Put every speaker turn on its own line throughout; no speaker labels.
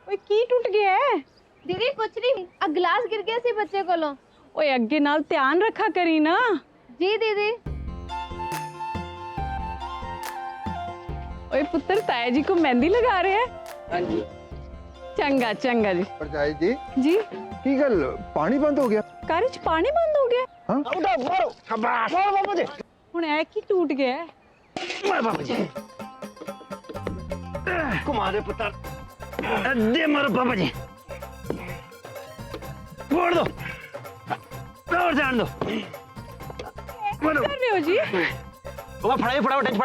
ओए की टूट गया है?
दीदी कुछ नहीं, आ गिलास गिर गया सी बच्चे कोलों।
ओए अगे नाल ध्यान रखा करी ना।
जी दीदी।
ओए पुत्र ताया जी को मेहंदी लगा रहे हैं।
हाँ जी।
चंगा चंगा जी।
परजाई जी
जी
की गल पानी बंद हो गया?
कार च पानी बंद हो गया।
हाँ?
मारो शाबाश मारो बाबू जी
हुण ऐ की टूट गया है?
मारो बाबू जी घुमा दे पुत्र दे मारो बाबू जी फोड़ दो और जान दो मारो
कर रहे हो जी?
वो फड़ा टेंच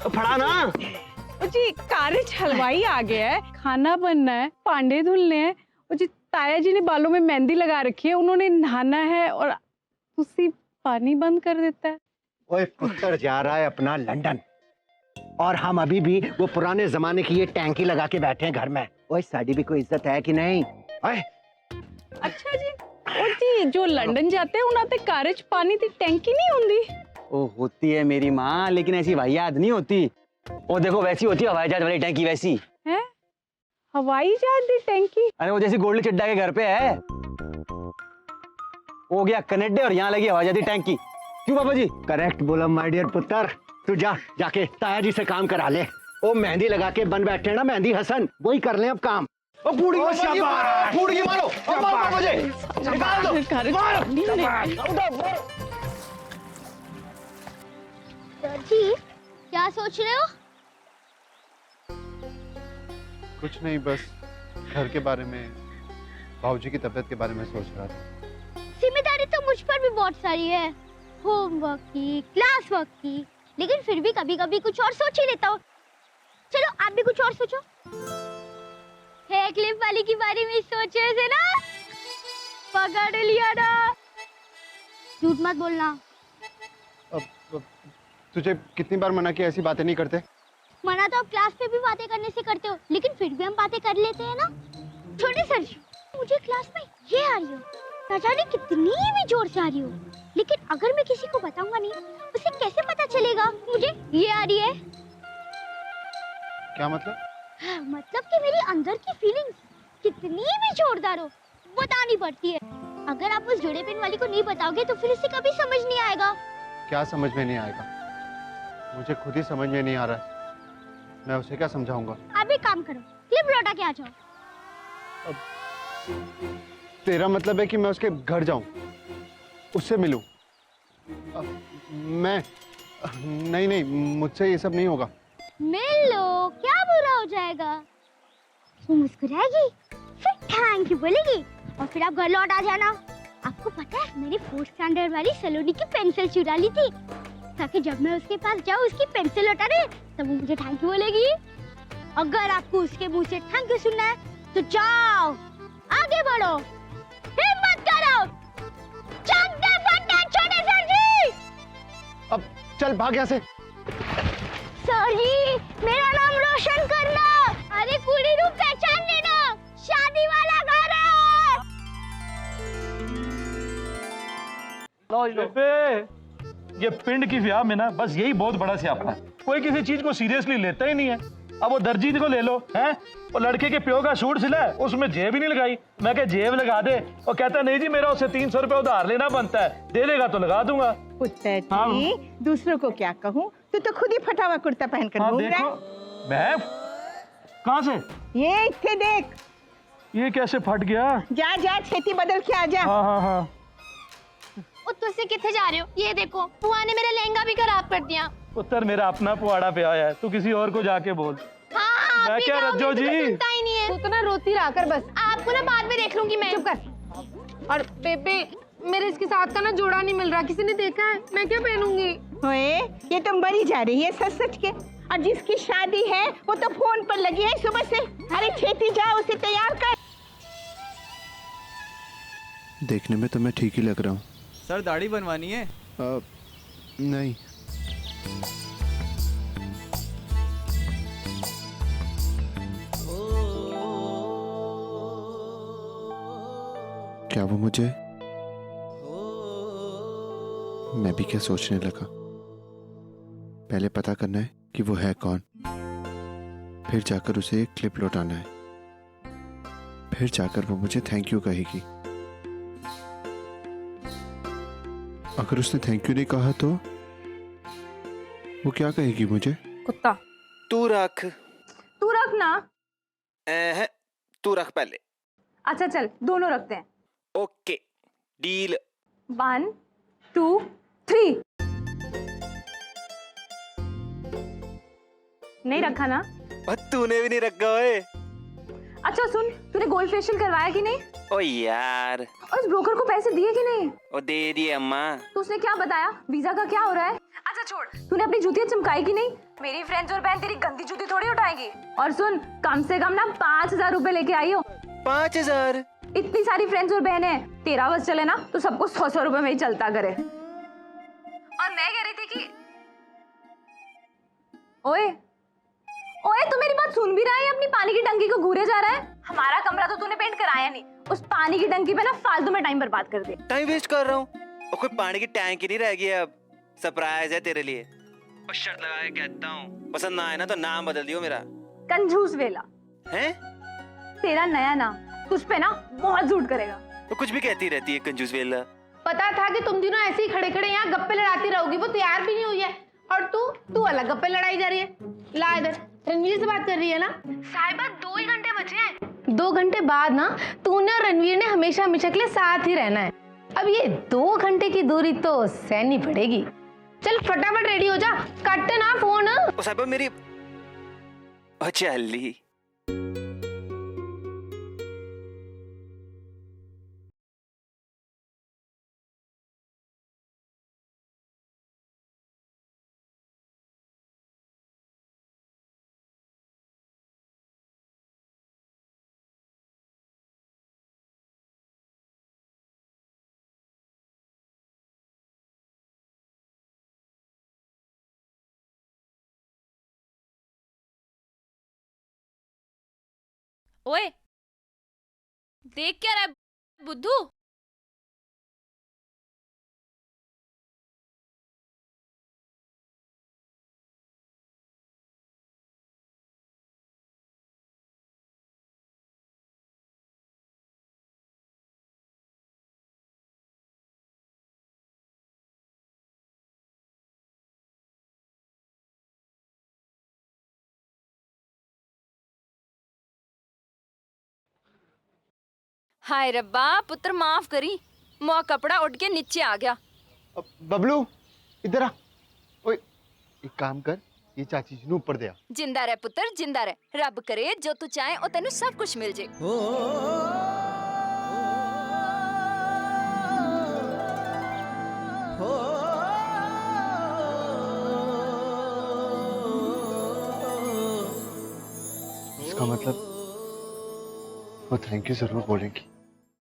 फड़ा ना।
ओ जी कार च हलवाई आ गया है, खाना बनना है, भांडे धुलने हैं। ओ जी ताया जी ने बालों में मेहंदी लगा रखी है, उन्होंने नहाना है और तुसी पानी बंद कर देता है।
ओए पुत्र जा रहा है अपना लंदन और हम अभी भी वो पुराने जमाने की ये टैंकी लगा के बैठे हैं घर में। ओए साड़ी भी कोई इज्जत है कि नहीं? ओए
अच्छा जी। ओ जी जो लंदन जाते हैं उन्हां ते कार च पानी दी टैंकी नहीं हुंदी?
ओ होती है मेरी माँ, लेकिन ऐसी वाहियात नहीं होती। वो देखो वैसी होती है हवाई जहाज वाली टैंकी वैसी
है। हवाई जहाज दी टैंकी?
अरे वो जैसी गोल्डी चड्डा के घर पे है। हो गया कनेडे और यहाँ लगी हवाई जहाज की टैंकी। क्यों बाबा जी?
करेक्ट बोला माय डियर पुत्र। तू जाके ताया जी से काम करा ले। ओ मेहंदी लगा के बन बैठे ना मेहंदी हसन, वही कर ले अब काम।
ओ फूड़ गई मारो बाबू जी निकाल दो
कार च पानी नहीं।
सर जी क्या सोच रहे हो?
कुछ नहीं, बस घर के बारे में, बाबूजी की तबीयत के बारे में सोच रहा था।
जिम्मेदारी तो मुझ पर भी बहुत सारी है, होमवर्क की, क्लास वर्क की, लेकिन फिर भी कभी कभी कुछ और सोच ही लेता हूँ। चलो आप भी कुछ और सोचो। हेयर क्लिप वाली की बारे में सोचे से ना पकड़ लिया ना। झूठ मत बोलना।
अब तुझे कितनी बार मना किया ऐसी बातें नहीं करते?
मना तो आप क्लास पे भी बातें करने से करते हो, लेकिन फिर भी हम बातें कर लेते हैं ना। छोटे सर जी, मुझे क्लास में ये आ रही हो, न जाने कितनी भी जोर से आ रही हो, लेकिन अगर मैं किसी को बताऊंगा नहीं, उसे कैसे पता चलेगा मुझे ये आ रही है?
क्या मतलब?
मतलब कि मेरी अंदर की फीलिंग्स कितनी भी जोरदार हो, बतानी पड़ती है। अगर आप उस जोड़े पेन वाली को नहीं बताओगे तो फिर उसे कभी समझ नहीं आएगा।
क्या समझ में नहीं आएगा? मुझे खुद ही समझ में नहीं आ रहा है, मैं उसे क्या समझाऊंगा?
आप एक काम करो, क्लिप लौटा के आ जाओ।
तेरा मतलब है कि मैं उसके घर जाऊं, उससे मिलूं? मैं नहीं, मुझसे ये सब नहीं होगा।
मिल लो, क्या बुरा हो जाएगा? वो मुस्कुराएगी, फिर थैंक यू बोलेगी और फिर आप घर लौट आ जाना। आपको पता है मैंने 4th स्टैंडर्ड वाली सलोनी की पेंसिल चुरा ली थी, ताकि जब मैं उसके पास जाऊँ उसकी पेंसिल लौटाने तब वो मुझे थैंक यू बोलेगी। अगर आपको उसके मुंह से थैंक यू सुनना है तो जाओ, आगे बढ़ो, हिम्मत करो, चंगे बनना छोटे सर जी।
अब चल भाग यहाँ से।
सर जी मेरा नाम रोशन करना। अरे कुड़ी रूप पहचान लेना, शादी वाला घर है।
ये पिंड की ब्याह में ना बस यही बहुत बड़ा स्यापा है, कोई किसी चीज को सीरियसली लेता ही नहीं है। अब वो दर्जी को ले लो हैं, वो लड़के के प्यो का सूट सिला है, उसमें जेब ही नहीं लगाई। मैं क्या जेब लगा दे, वो कहता नहीं जी मेरा उससे 300 रुपए उधार लेना बनता है, दे देगा तो लगा दूंगा।
पुत्र जी,
हाँ।
दूसरों को क्या कहूँ, तू तो खुद ही फटा हुआ कुर्ता पहन कर घूम रहा
देखो
है।
मैं कहाँ से
ये इतने देख,
ये कैसे फट गया?
जा छेती बदल के आ जा।
हाँ
तुझसे किथे जा रहे हो? ये देखो बुआ ने मेरा लहंगा भी खराब कर दिया।
पुत्र मेरा अपना पुआड़ा पे आया है, तू किसी और को जाके बोल।
हाँ,
मैं क्या रज्जो जी,
सुनता ही नहीं है।
तू तो ना रोती रहा कर बस।
आपको ना बाद में देख लूंगी मैं।
चुप कर। और बेबे मेरे इसके साथ का ना जोड़ा नहीं मिल रहा, किसी ने देखा है? मैं क्या पहनूंगी?
ओए ये तुम बड़ी जा रही है सच के, और जिसकी शादी है वो तो फोन पर लगी है सुबह से। अरे छेती जा, उसे तैयार कर।
देखने में तो मैं ठीक ही लग रहा हूँ।
सर दाढ़ी बनवानी है?
नहीं। क्या वो मुझे? मैं भी क्या सोचने लगा। पहले पता करना है कि वो है कौन, फिर जाकर उसे एक क्लिप लौटाना है, फिर जाकर वो मुझे थैंक यू कहेगी। अगर उसने थैंक यू नहीं कहा तो वो क्या कहेगी मुझे?
कुत्ता।
तू रख
ना।
तू रख पहले।
अच्छा चल, दोनों रखते हैं।
Okay deal.
1 2 3। नहीं रखा ना?
तूने भी नहीं रखा ओए।
अच्छा सुन, तूने गोल्ड फेशियल करवाया कि नहीं?
ओ यार,
और उस ब्रोकर को पैसे दिए कि नहीं?
ओ दे दिए अम्मा।
तो उसने क्या बताया? वीजा का क्या हो रहा है? अच्छा छोड़, तूने अपनी जूतियां चमकाई कि नहीं? मेरी फ्रेंड्स और बहन तेरी गंदी जूती थोड़ी उठाएगी। और सुन, कम से कम ना 5000 रुपए लेके आई हो।
5000?
इतनी सारी फ्रेंड्स और बहन है, तेरा बस चले ना तो सबको 100 रुपए में ही चलता करे। और मैं कह रही थी कि ओए ओए, तू मेरी बात सुन भी रहा है? अपनी पानी की टंकी को घूरे जा रहा है। हमारा कमरा तो तूने पेंट कराया नहीं, उस पानी की टंकी पे ना फालतू में टाइम बर्बाद कर दे।
टाइम वेस्ट कर रहा हूँ? और कोई पानी की टैंक ही नहीं रह गया, अब सरप्राइज है तेरे लिए। और शर्त लगा के कहता हूँ, पसंद ना आए ना तो नाम बदल दियो मेरा।
कंजूस वेला
हैं?
तेरा नया नाम तुझ पे ना बहुत सूट करेगा।
तो कुछ भी कहती रहती है कंजूस वेला।
पता था कि तुम तीनों ऐसे ही खड़े खड़े यहाँ गप्पे लड़ाती रहोगी, वो तैयार भी नहीं हुई है। और तू अलग गप्पे लड़ाई जा रही है। ला इधर, रणवीर से बात कर रही है ना? साहिबा 2 ही घंटे बचे हैं। 2 घंटे बाद ना तूने और रणवीर ने हमेशा हमेशा के लिए साथ ही रहना है। अब ये 2 घंटे की दूरी तो सहनी पड़ेगी। चल फटाफट रेडी हो जा, काटते ना फोन।
ओ साहिबा मेरी चली।
ओए, देख क्या रहा है बुद्धू? हाय रब्बा, पुत्र माफ करी, मोआ कपड़ा उठ के नीचे आ गया।
बबलू इधर आ। ओए एक काम कर, ये चाची जी ने ऊपर दे आ।
जिंदा रह पुत्र, जिंदा रह। रब करे जो तू चाहे ओ तेनु सब कुछ मिल जे।
इसका मतलब वो थैंक यू जरूर बोलेंगी।